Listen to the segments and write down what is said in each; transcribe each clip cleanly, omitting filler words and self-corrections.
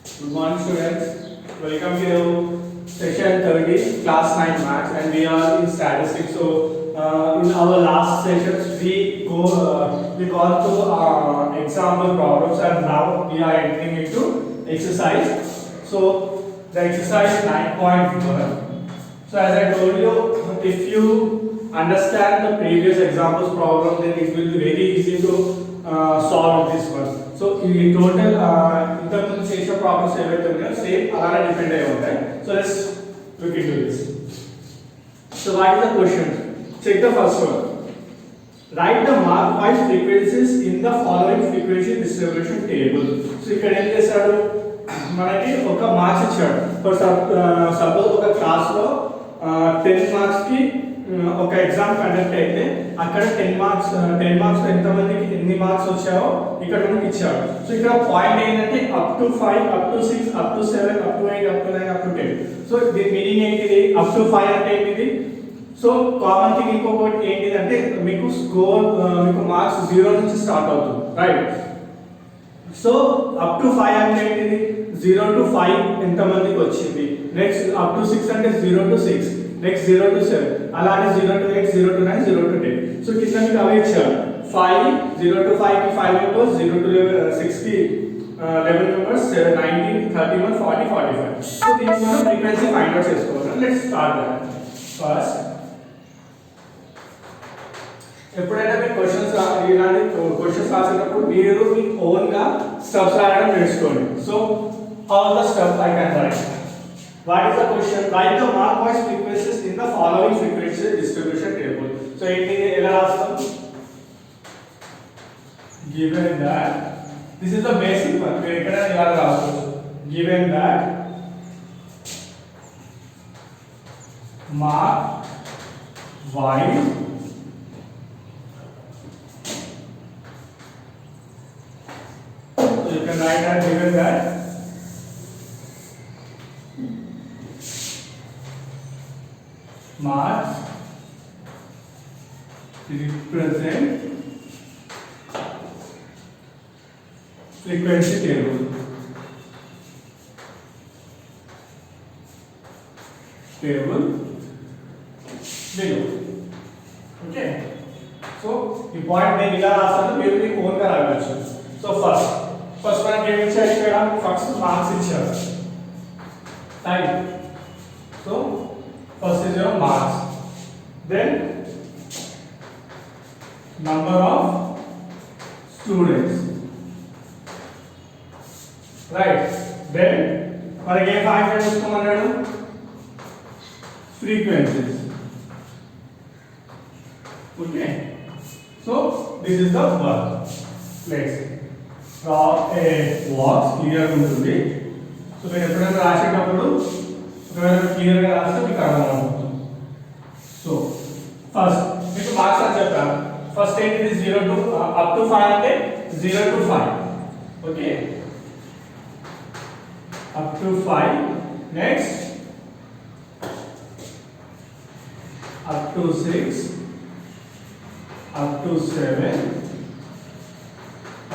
Good morning, students. Welcome to session 30, class 9 maths, and we are in statistics. So, in our last sessions, we got to example problems, and now we are entering into exercise. So, the exercise 9.1. So, as I told you, if you understand the previous examples problem, then it will be very easy to solve this one. So ఈ total ఇంతకుముందు చేసిన problems ఏవైతే ఉన్నాయో same అలానే depend అయి ఉంటాయి. So let's look into this. So what is the question? Check the first one. Write the mark wise frequencies in the following frequency distribution table. So ఇక్కడ ఏం చేశాడు, మనకి ఒక మార్క్స్ ఇచ్చాడు. ఫర్ సపోజ్ ఒక క్లాస్ లో 10 మార్క్స్ కి ఒక ఎగ్జామ్ కండక్ట్ అయితే అక్కడ 10 మార్క్స్ ఎంత మందికి ఎన్ని మార్క్స్ వచ్చాయో ఇక్కడ మనకి ఇచ్చాడు. సో ఇక్కడ పాయింట్ ఏంటంటే up to 5, up to 6, up to 7, up to 8, up to 9, up to 10. So దీని మీనింగ్ ఏంటిది? అప్ టు 5 అంటే ఏంటిది? సో కామన్ థింగ్ ఇంకొకటి ఏంటిదంటే మీకు స్కోర్ మీకు మార్క్స్ 0 నుంచి స్టార్ట్ అవుతుంది, రైట్? సో అప్ టు 5 అంటే ఏంటిది? 0 to 5 ఎంత మందికి వచ్చింది. నెక్స్ట్ అప్ టు 6 అంటే 0 to 6, నెక్స్ట్ 0 to 7, అలానే 0 to 8, 0 to 9, 0 to 10. సో కింద మీకు అవే ఇచ్చారు. 5 0 to 5 కి 5 మెంబర్స్, 0 to 6 కి 11 మెంబర్స్, 19, 31, 40, 45. సో దీనికి మనం ఫ్రీక్వెన్సీ ఫైండ్ అవుట్ చేసుకోవాలి. Let's start that. ఫస్ట్ ఎప్పుడైనా మీరు క్వశ్చన్స్ ఇలాంటి క్వశ్చన్స్ రాసేటప్పుడు మీరు మీ ఓన్ గా స్టెప్స్ రాయడం నేర్చుకోండి. So how the step I can write. What is the question? Write the mark wise frequencies in the following frequency distribution table. So ఏంటి ఎలా రాస్తాం? Given that this is the basic one. మీరు ఎక్కడ ఇలా రాసుకోవచ్చు. Given that mark wise so you can write that given that marks represent frequency table. Below. Okay. So ఈ point నేను ఇలా రాస్తాను, మీరు మీ ఓన్ గా రాయవచ్చు. సో ఫస్ట్ మనకి ఏమి ఇచ్చారు? ఇక్కడ ఫస్ట్ మార్క్స్ ఇచ్చారు, right? So first is your marks, then number of students, right? Then మనకి ఏ find చేసుకోమన్నాడు? frequencies. Okay, so this is the work. Let's draw a box. Clear ఉంటుంది. సో మీరు ఎప్పుడైనా రాసేటప్పుడు క్లియర్ గా రాస్తే మీకు అర్థమవుతుంది. సో ఫస్ట్ మీకు మార్క్స్ అని చెప్పాను. ఫస్ట్ ఏంటిది? 0 to అప్ టు 5 అంటే 0 to 5. Okay, up to 5. Next up to 6, up to 7,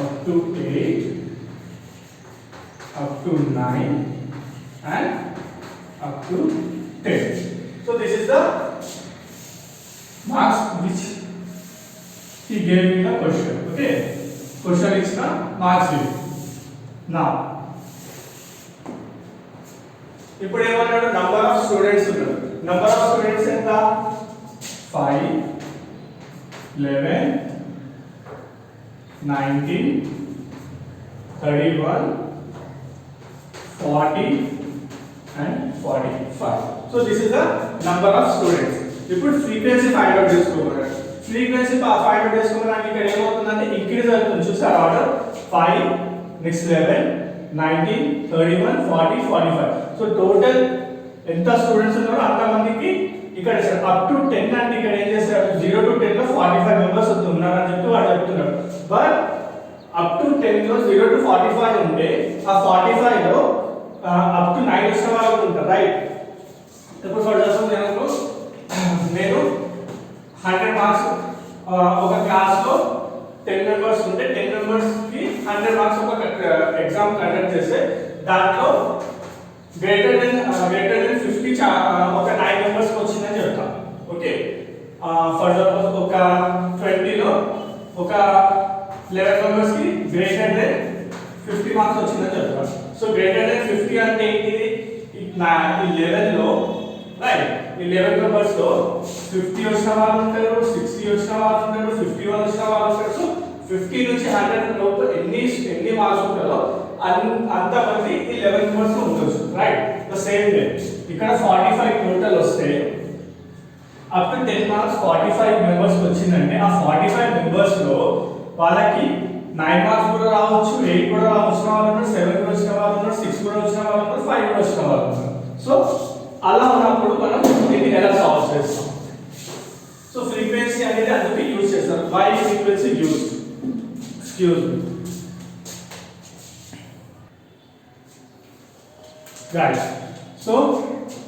up to 8, up to 9 and up to 10. So this is the marks which he gave me the question. Okay, question is the marks given. Now ఇప్పుడు ఏమన్నాడు? Number of students ఉన్నారు. Number of students ఎంత? 5, 11, 19, 31, 40 and 45. So this is the number of students. ఇప్పుడు frequency find out చేసుకోవాలి. Frequency find out చేసుకోవడానికి ఇక్కడ ఏమవుతుందంటే increase అవుతుంది. చూసారు ఆర్డర్? 5, నెక్స్ట్ 11, 19, 31, 40, 45. సో టోటల్ ఎంత స్టూడెంట్స్ ఉన్నారో అంత మందికి ఇక్కడ అప్ టు 10 అంటే ఇక్కడ ఏం చేస్తారు? 0 to 10 లో 45 మెంబర్స్ ఉన్నారని చెప్పి వాడు చెప్తున్నారు. బట్ అప్ టు 10 లో 0 to 45 ఉంటే ఆ 45 లో అప్ టు 9 వచ్చిన వాళ్ళు ఉంటారు, రైట్? ఇప్పుడు ఫర్ ఎగ్జాంపుల్ నేను 100 మార్క్స్ ఒక క్లాస్ లో 10 మెంబర్స్ ఉంటే 10 మెంబర్స్ కి 100 మార్క్స్ ఒక ఎగ్జామ్ కండక్ట్ చేస్తే దాంట్లో గ్రేటర్ దెన్ 50 ఒక 9 మెంబర్స్ వచ్చిందని చెప్తాం. ఓకే, ఫర్ సపోజ్ ఒక 20 లో ఒక 11 మెంబర్స్ కి గ్రేటర్ దెన్ 50 మార్క్స్ వచ్చిందని చెప్తాం. సో గ్రేటర్ దెన్ 50 అంటే ఏంటిది? ఈ 11 లో రైట్, ఈ 11 మెంబర్స్ లో 50 వచ్చిన వాళ్ళు ఉంటారు, 60 వచ్చిన వాళ్ళు ఉంటారు, 51 వచ్చిన వాళ్ళు ఉంటారు. సో 50 నుంచి 100 లోపు ఎన్ని మార్క్స్ ఉంటారో అంతమంది ఈ 11 మెంబర్స్ లో ఉండొచ్చు. రైట్, ద సేమ్ వే ఇక్కడ 45 టోటల్ వస్తే అప్ టు 10 మార్క్స్ 45 మెంబర్స్ వచ్చిందంటే ఆ 45 మెంబర్స్ లో వాళ్ళకి 9 మార్క్స్ కూడా రావచ్చు, 8 కూడా వచ్చిన వాళ్ళు ఉన్నారు, 7 కూడా వచ్చిన వాళ్ళు ఉన్నారు, 6 కూడా వచ్చిన వాళ్ళు ఉన్నారు, 5 కూడా వచ్చిన వాళ్ళు ఉన్నారు. సో అలా ఉన్నప్పుడు మనం దీన్ని ఎలా సాల్వ్ చేస్తాం? సో ఫ్రీక్వెన్సీ అనేది అందుకే యూజ్ చేస్తారు. Why frequency use? Excuse me guys. So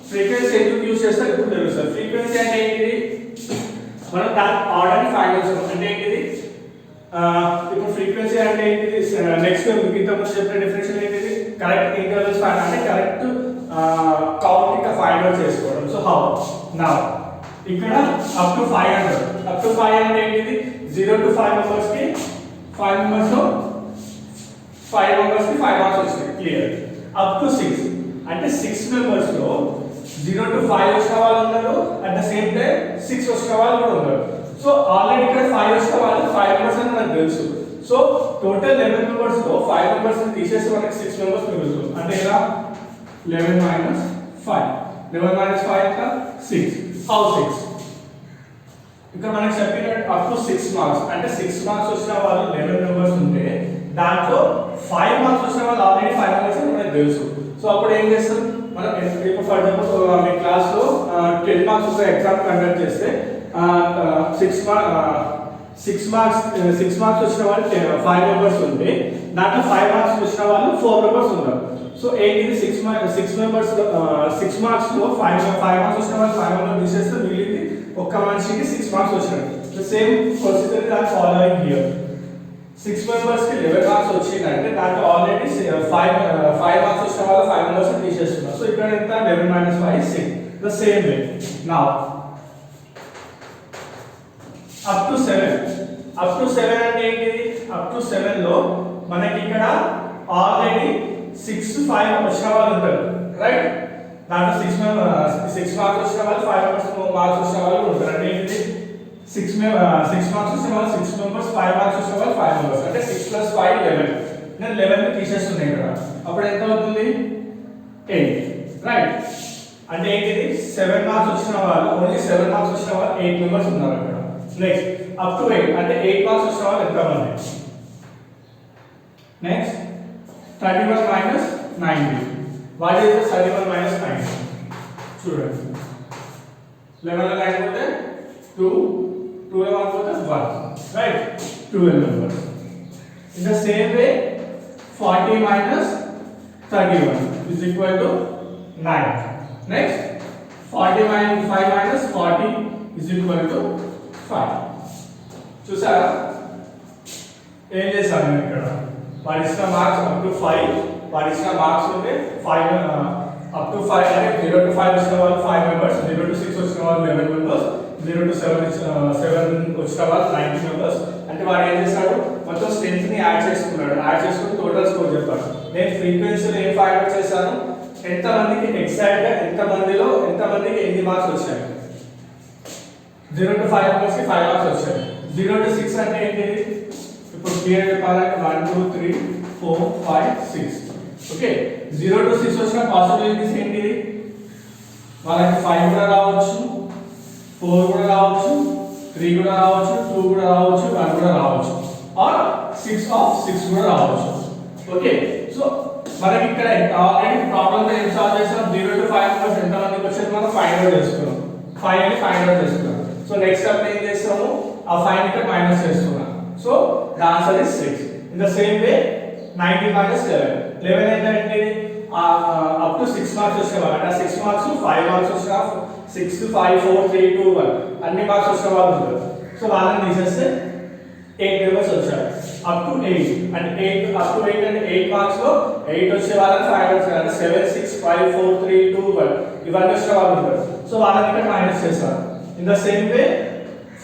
frequency ఎందుకు యూజ్ చేస్తారు ఇప్పుడు తెలుస్తుంది. ఫ్రీక్వెన్సీ అంటే ఏంటిది? మనం దాని ఆర్డర్ని ఫైండ్ చేస్తాం. అంటే ఏంటిది? ఇప్పుడు ఫ్రీక్వెన్సీ అంటే ఏంటిది? నెక్స్ట్ ఇంతకుముందు చెప్పిన డెఫినేషన్ ఏంటిది? కరెక్ట్ ఇంటర్వెల్స్ ఫైండ్ అంటే కరెక్ట్ కౌంట్ ఇంకా ఫైండ్ అవుట్ చేసుకోవడం. సో హౌ నౌ ఇక్కడ అప్ టు 5 అంటే ఏంటిది? 0 to 5 మెంబర్స్ కి 5 మెంబర్స్ లో 5 మెంబర్స్ కి 5 మార్క్స్ వచ్చినాయి, క్లియర్. అప్ టు 6 అంటే 6 మెంబర్స్ లో 0 to 5 వచ్చిన వాళ్ళు ఉన్నారు, అట్ ద సేమ్ టైం 6 వచ్చిన వాళ్ళు కూడా ఉన్నారు. సో ఆల్రెడీ ఇక్కడ 5 వచ్చిన వాళ్ళు 5 మెంబర్స్ అని మనకు తెలుసు. సో టోటల్ 11 మెంబర్స్ లో 5 మెంబర్స్ ని తీసేసి మనకి 6 మెంబర్స్ మిగులుతారు. అంటే ఎలా? 11 minus 5. 11 minus 5 का 6. How 6? ఇక్కడ మనకి చెప్పినట్టు అప్ టు 6 మార్క్స్ అంటే 6 మార్క్స్ వచ్చిన వాళ్ళు 11 మెంబర్స్ ఉంటే దాంట్లో 5 మార్క్స్ వచ్చిన వాళ్ళు ఆల్రెడీ 5 మెంబర్స్ అని మనకు తెలుసు. సో అప్పుడు ఏం చేస్తాం మనం? ఇప్పుడు ఫర్ ఎగ్జాంపుల్ మీ క్లాస్ లో 10 మార్క్స్ ఒక ఎగ్జామ్ కండక్ట్ చేస్తే 6 మార్క్స్ వచ్చిన వాళ్ళు 5 మెంబర్స్ ఉంటే దాంట్లో 5 మార్క్స్ వచ్చిన వాళ్ళు 4 మెంబర్స్ ఉన్నారు. సో ఏంటిది? 6 మెంబర్స్ 6 మార్క్స్ లో 5 మార్క్స్ వచ్చిన వాళ్ళు 5 మెంబర్స్ తీసేస్తే మిగిలింది ఒక్క మనిషికి 6 మార్క్స్ వచ్చినాయి. The same procedure is following here. 6 members కి 11 మార్క్స్ వచ్చిందంటే దాంట్లో ఆల్రెడీ 5 మార్క్స్ వచ్చిన వాళ్ళు 5 మెంబర్స్ తీసేస్తున్నారు. సో ఇక్కడ ఎంత? 11 minus 5 6. The same way now up to 7 అంటే ఏంటిది? అప్ టు 7 లో మనకి ఇక్కడ ఆల్రెడీ 6 to 5 వచ్చిన వాళ్ళు ఉంటారు, రైట్? దాంట్లో 6 మార్క్స్ వచ్చిన వాళ్ళు 5 మార్క్స్ వచ్చిన వాళ్ళు ఉంటారు. అంటే ఏంటిది? 6 మార్క్స్ వచ్చిన వాళ్ళు 6 మెంబర్స్, 5 మార్క్స్ వచ్చిన వాళ్ళు 5 మెంబర్స్. అంటే 6 + 5 11. నేను 11 ని తీసేస్తున్నాను ఇక్కడ. అప్పుడు ఎంత అవుతుంది? 8, రైట్? అంటే ఏంటిది? 7 మార్క్స్ వచ్చిన వాళ్ళు ఓన్లీ 7 మార్క్స్ వచ్చిన వాళ్ళు 8 మెంబర్స్ ఉన్నారు అక్కడ. నెక్స్ట్ అప్ టు 8 అంటే 8 మార్క్స్ వచ్చిన వాళ్ళు ఎంతమంది? Next 31 minus 90. What is the 31 minus 90? చూడండి, 11 లో 9 పోతే 2, 2 లో 1 పోతే 1, right? 12 members. In the same way 40 minus 31 is equal to 9. Next 5 minus 40 is equal to 5. చూసారా ఏం చేశాను ఇక్కడ? వాడి ఇచ్చిన మార్క్స్ అప్ టు 5, వాడి ఇచ్చిన మార్క్స్ ఉంటే 5 అప్ టు 5 అంటే 0 to 5 వచ్చిన వాళ్ళు 5 మెంబర్స్, 0 to 6 వచ్చిన వాళ్ళు 11 మెంబర్స్, 0 to 7 వచ్చిన వాళ్ళు 90 మెంబర్స్. అంటే వాడు ఏం చేశాడు? మొత్తం స్ట్రెంత్ ని యాడ్ చేసుకున్నాడు. యాడ్ చేసుకుని టోటల్ స్కోర్ చెప్పాడు. నేను ఫ్రీక్వెన్సీలో ఏం ఫైండ్ అవుట్ చేశాను? ఎంతమందికి ఎగ్జాక్ట్ గా ఎంతమందికి ఎన్ని మార్క్స్ వచ్చాయి? 0 to 5 మెంబర్స్ కి 5 మార్క్స్ వచ్చాయి. 0 to 6 అంటే ఏంటిది? ఇప్పుడు క్లియర్ చెప్పాలంటే 1 2 3 4 5 6. ఓకే, 0 to 6 వచ్చిన పాసిబిలిటీస్ ఏంటిది? వాళ్ళకి 5 కూడా రావచ్చు, 4 కూడా రావచ్చు, 3 కూడా రావచ్చు, 2 కూడా రావచ్చు, 1 కూడా రావచ్చు, ఆర్ 6 of 6 కూడా రావచ్చు. ఓకే, సో మనకి ఇక్కడ ఆల్రెడీ ప్రాబ్లమ్ ఏం సాల్వ్ చేసాం? 0 to 5 మెంబర్స్ ఎంత మందికి వచ్చేది మనం ఫైండ్ అవుట్ చేసుకున్నాం. 5 ని ఫైండ్ అవుట్ చేసుకున్నాం. సో నెక్స్ట్ స్టెప్ ఏం చేస్తాము? ఆ 5 ఇక్కడ మైనస్ చేస్తున్నాం. So the answer is 6. In the same way 90 minus 11. 11 అంటే up to 6 మార్క్స్ వచ్చేవాళ్ళు అంటే 6 మార్క్స్ 5 మార్క్స్ వచ్చిన 6 5 4 3 2 1 అన్ని మార్క్స్ వచ్చిన వాళ్ళు ఉంటారు. సో వాళ్ళని తీసేస్తే 8 మెంబర్స్ వచ్చారు. Up to 8 and 8 up to 8 అంటే 8 మార్క్స్ లో 8 వచ్చే వాళ్ళని 5 వచ్చే అంటే 7 6 5 4 3 2 1 ఇవన్నీ వచ్చే వాళ్ళు ఉంటారు. సో వాళ్ళని ఇక్కడ మైనస్ చేస్తారు. ఇన్ ద సేమ్ వే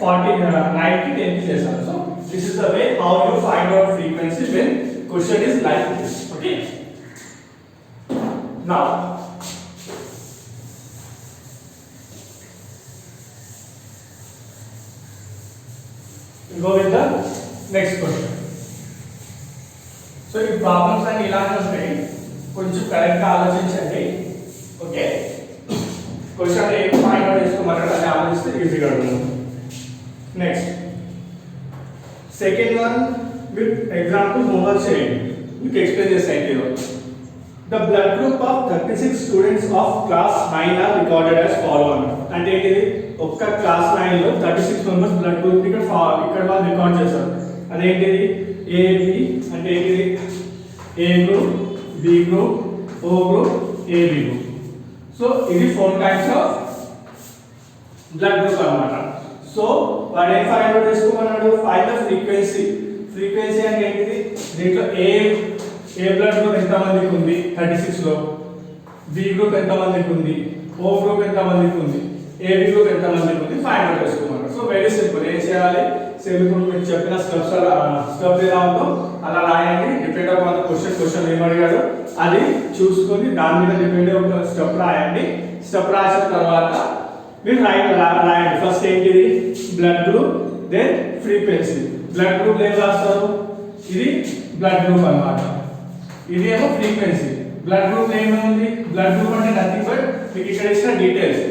40 9 కి 10 కి చేస్తారు. So this is the way how you find out frequency when question is like this. Okay, now go with the next question. So ఈ ప్రాబ్లమ్స్ అన్ని ఇలానే ఉంటాయి, కొంచెం కరెక్ట్ గా ఆలోచించండి. ఓకే, క్వశ్చన్ ఏం ఫైండ్ అవుట్ చేసుకోమన్నాడు అది ఆలోచిస్తే ఈజీగా ఉంటుంది. Next second one with example homework చేయండి, మీకు ఎక్స్ప్లెయిన్ చేస్తాను ఇది. The blood group of 36 students of class 9 are recorded as follows. అంటే ఇది ఒక్క క్లాస్ 9 లో 36 మెంబర్స్ బ్లడ్ గ్రూప్ ఇక్కడ వాళ్ళు రికార్డ్ చేశారు. అదేంటిది AB అంటే ఇది A group, B group, O group, AB group. So ఇది 4 టైప్స్ ఆఫ్ బ్లడ్ గ్రూప్ అన్నమాట. సో వాడు ఏం ఫైండ్ అవుట్ చేసుకోమన్నాడు, ఫైండ్ ద ఫ్రీక్వెన్సీ. ఫ్రీక్వెన్సీ అంటే ఏంటిది, దీంట్లో ఏ బ్లడ్ గ్రూప్ ఎంత మందికి ఉంది 36 లో, బి గ్రూప్ ఎంత మందికి ఉంది, ఓ గ్రూప్ ఎంత మందికి ఉంది, ఏబి గ్రూప్ ఎంత మందికి ఉంది ఫైండ్ అవుట్ చేసుకోమన్నారు. సో వెరీ సింపుల్, ఏం చేయాలి, సేమ్ ఇప్పుడు మీకు చెప్పిన స్టెప్స్ ఎలా ఉందో అలా రాయండి. డిపెండ్ అపాన్ ద క్వశ్చన్ ఏం అడిగాడు అది చూసుకొని దాని మీద డిపెండ్ ఒక స్టెప్ రాయండి. స్టెప్ రాసిన తర్వాత మీరు రాయండి. ఫస్ట్ ఏంటిది blood group, then frequency. Blood group ఏం రాస్తారు, ఇది బ్లడ్ గ్రూప్ అన్నమాట, ఇది ఏమో ఫ్రీక్వెన్సీ. బ్లడ్ గ్రూప్ ఏముంది, బ్లడ్ గ్రూప్ అంటే నథింగ్ బట్ మీకు ఇక్కడ ఇచ్చిన డీటెయిల్స్,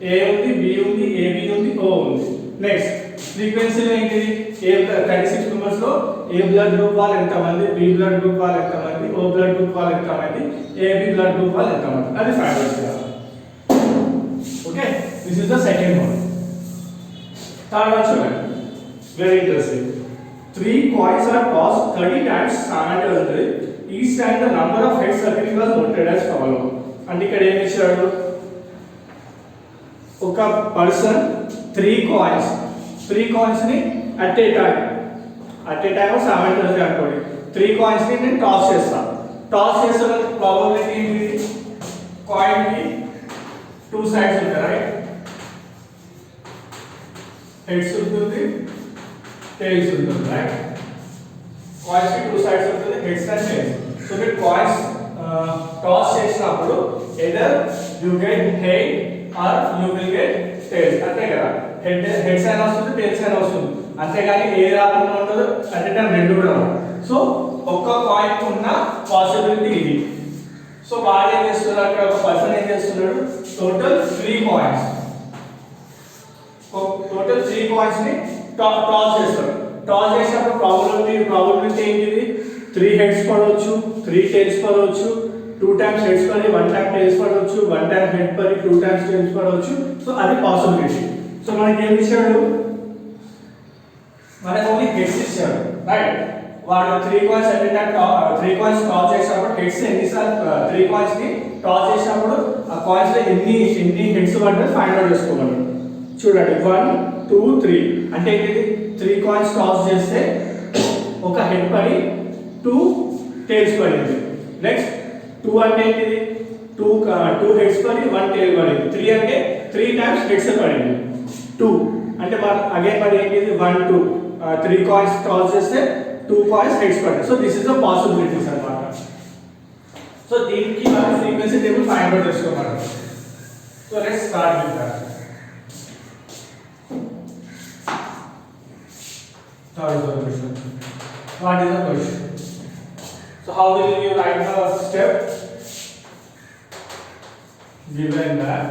ఏ ఉంది, బి ఉంది, ఏబి ఉంది, ఓ ఉంది. నెక్స్ట్ ఫ్రీక్వెన్సీలో ఏంటిది, ఏ 36 మెంబర్స్ లో ఏ బ్లడ్ గ్రూప్ వాళ్ళు ఎంతమంది, బి బ్లడ్ గ్రూప్ వాళ్ళు ఎంతమంది, ఓ బ్లడ్ గ్రూప్ వాళ్ళు ఎంతమంది, ఏబి బ్లడ్ గ్రూప్ వాళ్ళు ఎంతమంది, అది ఫైండ్ అవుట్ చేయాలి. Okay, this is the second one. Third one చూడండి, very interesting. 3 coins are tossed 30 times simultaneously. Each time the number of heads circling was noted as follow. అంటే ఇక్కడ ఏం ఇచ్చాడు, ఒక పర్సన్ 3 coins ని అట్ ఏ టైం simultaneously అనుకోండి. 3 coins ని నేను టాస్ చేస్తాను. టాస్ చేసిన ప్రాబబిలిటీ ఏంటి, కాయిన్ కి 2 sides ఉంటాయి, రైట్, హెడ్స్ ఉంటుంది, tails ఉంటుంది, రైట్. కాయిన్స్ కి 2 sides ఉంటుంది, హెడ్స్ అండ్ టైల్స్. సో మీరు కాయిన్స్ టాస్ చేసినప్పుడు either you get head or you will get tails, అంతే కదా. హెడ్స్ అయినా వస్తుంది, టైల్స్ అయినా వస్తుంది, అంతేగాని ఏది రాకుండా ఉండదు, అంటే టైం రెండు కూడా ఉండదు. సో ఒక్క కాయిన్ ఉన్న పాసిబిలిటీ ఇది. సో వాడు ఏం చేస్తున్నాడు, అక్కడ ఒక పర్సన్ ఏం చేస్తున్నాడు, టోటల్ 3 coins ని టాస్ చేస్తాడు. టాస్ చేసినప్పుడు ప్రాబబిలిటీ ఏంటిది, 3 heads పడవచ్చు, 3 tails పడవచ్చు, 2 times heads పడి 1 time tails పడవచ్చు, 1 time head పడి 2 times tails పడవచ్చు. సో అది పాసిబిలిటీ. సో మనకి ఏం ఇచ్చాడు, మనకి ఓన్లీ హెడ్స్ ఇచ్చాడు, రైట్. వాడు 3 coins every time 3 coins toss చేసినప్పుడు హెడ్స్ ఎన్నిసార్లు 3 coins ని టాస్ చేసినప్పుడు ఆ కాయిన్స్ లో ఎన్ని హెడ్స్ పడ్డాయి ఫైండ్ అవుట్ చేసుకోమన్నాడు. చూడండి 1 2 3 అంటే ఏంటిది, 3 coins టాస్ చేస్తే ఒక హెడ్ పడి 2 tails పడింది. నెక్స్ట్ 2 అంటే ఏంటిది, 2 heads పడి 1 tail పడింది. 3 అంటే 3 times heads పడింది. 2 అంటే అగైన్ మరి ఏంటిది 1 2 3 coins టాస్ చేస్తే 2 coins heads పడ్డాయి. So this is the possibilities అన్నమాట. సో దీనికి మనం ఫ్రీక్వెన్సీ టేబుల్ ఫైండ్ అవుట్ చేసుకోవాలి. So let's start with that. What is the question? So how will you write the step? Given that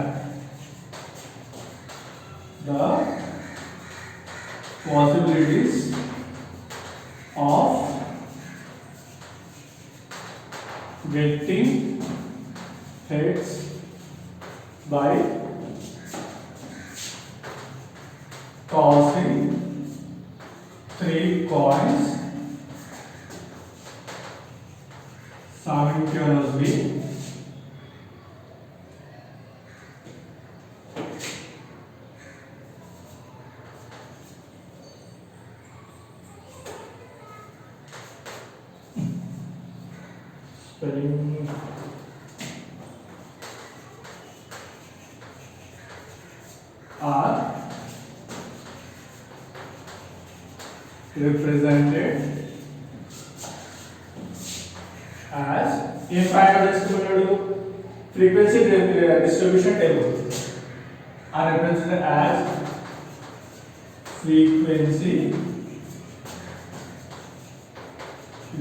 the possibilities of getting heads by tossing 3 coins simultaneously are represented as in find out this frequency distribution table are represented as frequency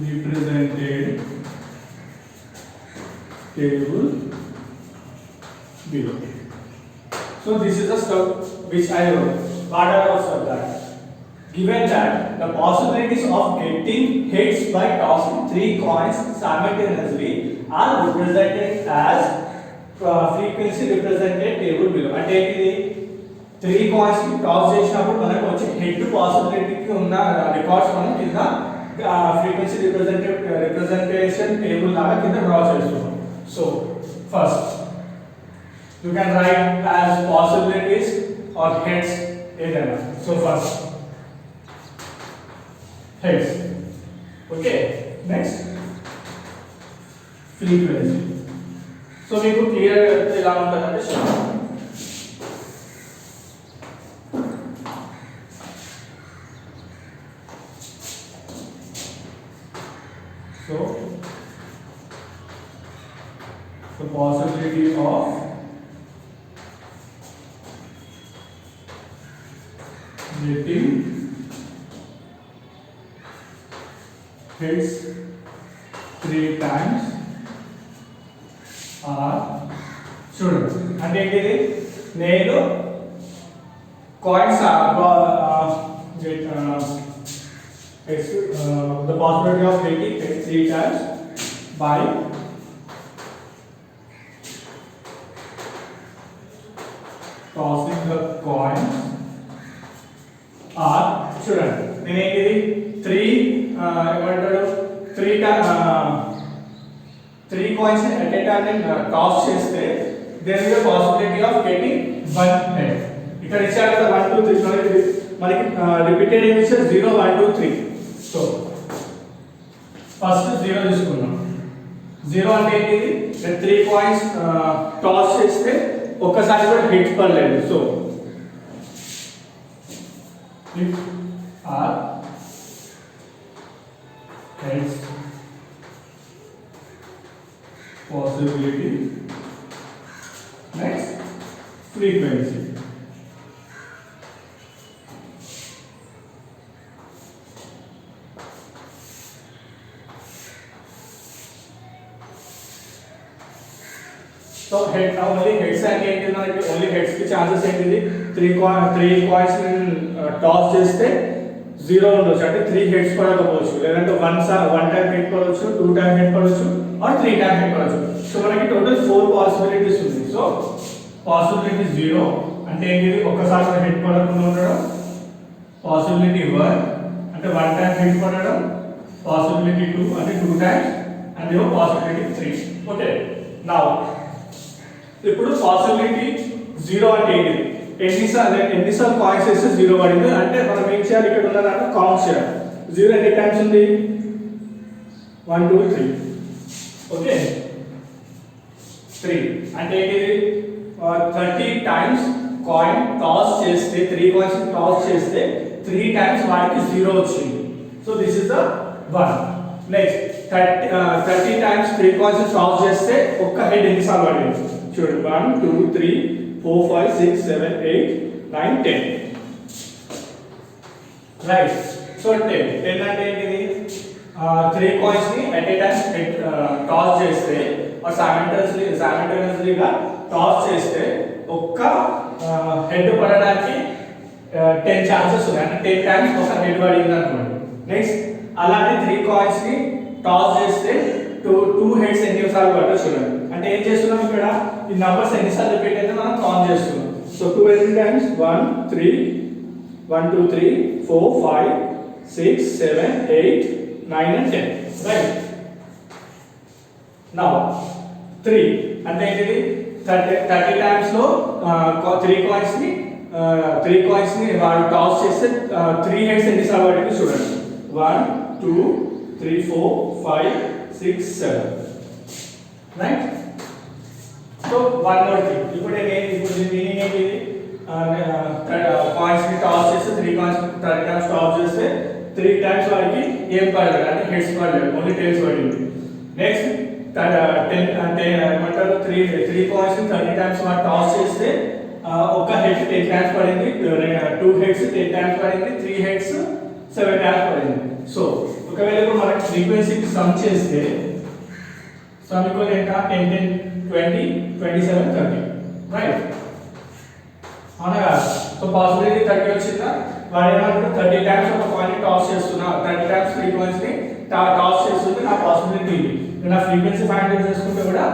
represented table below. So this is the stuff which I wrote. What are those of that? Given that the possibilities of getting hits by tossing 3 coins simultaneously are represented as frequency represented table below. అంటే ఇది 3 coins ని toss చేసినప్పుడు మనకు వచ్చే head పాసిబిలిటీకి ఉన్న records మనం కింద frequency representation table లాగా కింద డ్రా చేస్తున్నాం. So first you can write as possibilities or heads ఏదైనా. So first heads. Okay, next frequency. So మీకు క్లియర్ ఎలా ఉంటుందంటే so the possibility of getting hits 3 times are చూడండి అంటే ఏంటిది నేను coins the possibility of getting hit 3 times by tossing the coins are చూడండి నేను ఏంటిది 3 ఏమంటాడు 3 coins at a time toss చేస్తే there is a possibility of getting one head. ఇక్కడ ఇచ్చారు కదా 1 2 3 మనకి రిపీటెడ్ ఏమి ఇచ్చారు 0 1 2 3. సో ఫస్ట్ 0 తీసుకున్నాం. 0 అంటే ఏంటిది 3 కాయిన్స్ టాస్ చేస్తే ఒక్కసారి కూడా హిట్ పడలేదు. So if are heads possibility. Next frequency. So head only heads అంటే ఏంటి మనకి ఓన్లీ హెడ్స్ కి ఛాన్సెస్ ఏంటిది 3 కాయిన్స్ టాస్ చేస్తే 0 ఉండొచ్చు అంటే 3 హెడ్స్ పడకపోవచ్చు లేదంటే 1 టైం హెడ్ పడవచ్చు 2 టైం హెడ్ పడవచ్చు ఆర్ 3 టైం హెడ్ పడవచ్చు. సో మనకి టోటల్ 4 పాసిబిలిటీస్ ఉంది. సో పాసిబిలిటీ 0 అంటే ఏంటిది ఒక్కసారి హెడ్ పడకుండా ఉండడం, పాసిబిలిటీ 1 అంటే 1 టైం హెడ్ పడడం, పాసిబిలిటీ 2 అంటే 2 times and possibility 3. Okay now ఇప్పుడు పాసిబిలిటీ 0 అంటే ఏంటిది ఎన్నిసార్లు కాయిన్స్ వేస్తే 0 పడింది అంటే మనం ఏం చేయాలి ఇక్కడ ఉన్న దాంట్లో కౌంట్ చేయాలి. 0 ఎన్ని టైమ్స్ ఉంది 1 2 3. ఓకే 3 అంటే ఏంటిది 30 టైమ్స్ కాయిన్ టాస్ చేస్తే 3 కాయిన్స్ టాస్ చేస్తే 3 టైమ్స్ వాడికి 0 వచ్చింది. So this is the 1. Next 30 times 3 coins toss చేస్తే ఒక్క హెడ్ ఎన్నిసార్లు పడింది చూడండి 1 2 3 4 5 6 7 8 9 10. రైట్. సో 10 అంటే ఏంటిది 3 కాయిన్స్ ని అట్ ఏ టైం టాస్ చేస్తే और simultaneously గా టాస్ చేస్తే ఒక్క హెడ్ పడడానికి 10 ఛాన్సెస్ ఉన్నాయి అంటే 10 టైమ్స్ ఒక హెడ్ పడింది అనుకోండి. నెక్స్ట్ అలానే 3 కాయిన్స్ ని టాస్ చేస్తే 2 హెడ్స్ ఎన్నిసార్లు పడతాయో చూడండి. అంటే ఏం చేస్తున్నాం ఇక్కడ ఈ నంబర్స్ ఎన్నిసార్లు రిపీట్ అయితే మనం కౌంట్ చేస్తున్నాం. సో 2 ఎన్ని టైమ్స్ 1 3 1 2 3 4 5 6 7 8 9 and 10. రైట్. నౌ 3 అంటే ఏంటిది 30 టైమ్స్ లో 3 కాయిన్స్ ని వాడు టాస్ చేస్తే 3 హెడ్స్ ఎన్నిసార్లు పడింది చూడండి 1 2 3 4 5 6 7. రైట్. సో 1 more thing ఇప్పుడు మీనింగ్ ఏంటిది కాయిన్స్ ని టాస్ చేస్తే 3 కాయిన్స్ 30 టైమ్స్ టాస్ చేస్తే 3 టైమ్స్ వాడికి ఏం పడలేదు అంటే హెడ్స్ పడలేదు ఓన్లీ టైల్స్ పడింది నెక్స్ట్ 10 అంటే ఏమంటారు 3 కాయిన్స్ ని 30 టైమ్స్ వాడు టాస్ చేస్తే ఒక హెడ్ 10 టైమ్స్ పడింది 2 హెడ్స్ 10 టైమ్స్ పడింది 3 హెడ్స్ 7 టైమ్స్ పడింది సో ఒకవేళ ఇప్పుడు మనకి ఫ్రీక్వెన్సీకి సమ్ చేస్తే సమ్ ఈక్వల్ ఎంత 10 10 20 27 30 రైట్ అవునా కదా సో పాసిబిలిటీ 30 వచ్చిందా వాడు ఏమంటారు 30 టైమ్స్ ఒక కాయిన్ టాస్ చేస్తున్నా 30 టైమ్స్ ఫ్రీక్వెన్సీ టాస్ చేస్తుంటే నా పాసిబిలిటీ ఇది నేను ఆ ఫ్రీక్వెన్సీ ఫైండ్ అవుట్ చేసుకుంటే కూడా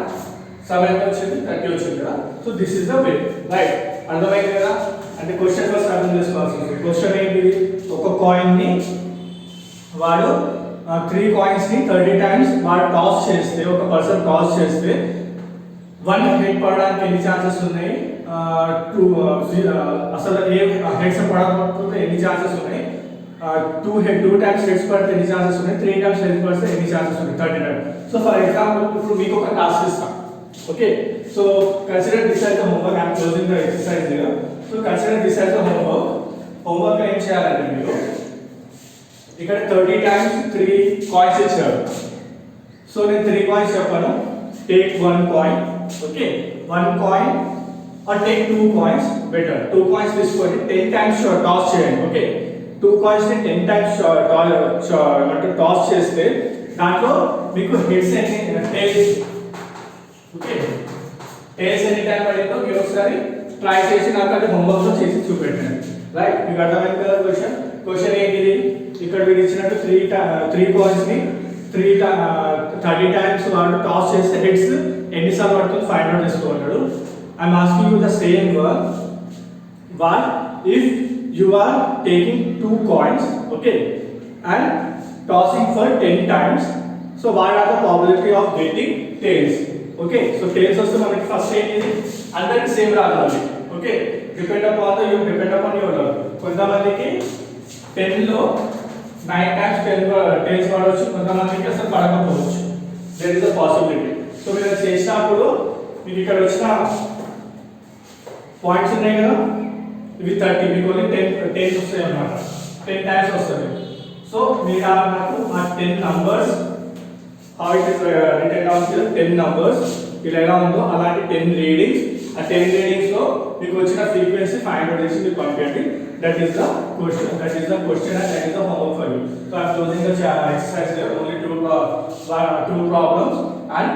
సమ్ ఎంత వచ్చింది 30 వచ్చింది కదా so this is the way right అర్థమైంది కదా అంటే క్వశ్చన్ ఫస్ట్ అర్థం చేసుకోవాల్సి ఉంటుంది క్వశ్చన్ ఏంటి ఒక కాయిన్ ని వాడు 3 కాయిన్స్ ని 30 టైమ్స్ వాడు టాస్ చేస్తే ఒక పర్సన్ టాస్ చేస్తే 1 హెడ్ పడడానికి ఎన్ని ఛాన్సెస్ ఉన్నాయి 2 అసలు ఏ హెడ్స్ పడకపోతే ఎన్ని ఛాన్సెస్ ఉన్నాయి 2 టైమ్స్ హెడ్స్ పడితే ఎన్ని ఛాన్సెస్ ఉన్నాయి 3 టైమ్స్ హెడ్స్ పడితే ఎన్ని ఛాన్సెస్ ఉన్నాయి 30 టైమ్స్ సో ఫర్ ఎగ్జాంపుల్ ఇప్పుడు మీకు ఒక టాస్క్ ఇస్తాను okay so consider this as the homework I am closing the exercise here so consider this as the homework ఏం చేయాలంటే మీరు ఇక్కడ 30 టైమ్స్ 3 కాయిన్స్ ఇచ్చారు సో నేను 3 కాయిన్స్ చెప్పాను take 1 coin okay 1 coin are take 2 coins better 2 coins తీసుకోండి 10 times toss చేయండి okay 2 coins ని 10 టైమ్స్ అంటే టాస్ చేస్తే దాంట్లో మీకు హెడ్స్ ఎన్ని టైల్స్ ఓకే టైల్స్ ఎన్ని టైం పడిందో మీరు ఒకసారి ట్రై చేసి నాకు అంటే హోంవర్క్ లో చేసి చూపెట్టండి రైట్ మీకు అర్థమైంది కదా క్వశ్చన్ ఏంటిది ఇక్కడ మీరు ఇచ్చినట్టు 3 కాయిన్స్ ని 30 టైమ్స్ వాడు టాస్ చేస్తే హెడ్స్ ఎన్నిసార్లు పడుతుంది ఫైండ్ అవుట్ చేసుకోంటాడు I'm asking you the same work what if you are taking 2 coins okay and tossing for 10 times so what are the probability of getting tails okay so tails వస్తే మనకి first ఏంటి అందరికి same రావాలి okay depend upon your luck కొంతమందికి 10 లో 9 times 10 tails పడవచ్చు కొంతమందికి అసలు పడకపోవచ్చు there is a possibility so మీరు చేసినప్పుడు మీకు ఇక్కడ వచ్చిన పాయింట్స్ ఉన్నాయి కదా ఇవి 30 మీకు ఓన్లీ 10 వస్తాయి అన్నమాట 10 టైమ్స్ వస్తుంది సో మీరు నాకు ఆ 10 numbers how it is return down here 10 numbers ఇలా ఎలా ఉందో అలాంటి 10 రీడింగ్స్ ఆ 10 రీడింగ్స్ లో మీకు వచ్చిన ఫ్రీక్వెన్సీ ఫైండ్ అవుట్ చేసి మీకు పంపండి that is the question and that is the homework for you so I am closing the exercise here only two problems and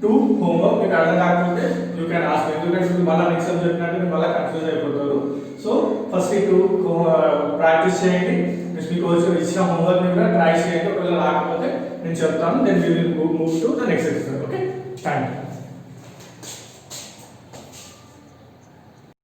2 homework మీకు అర్థం కాకపోతే యూ కెన్ ఆస్క్ ఎందుకంటే మళ్ళీ నెక్స్ట్ సబ్జెక్ట్ చెప్పినట్టు మీరు మళ్ళీ కన్ఫ్యూజ్ అయిపోతారు సో ఫస్ట్ ఈ 2 ప్రాక్టీస్ చేయండి నెక్స్ట్ మీకు ఇచ్చిన హోంవర్క్ ని కూడా ట్రై చేయండి ఒకవేళ రాకపోతే నేను చెప్తాను then we will move to the next exercise okay thank you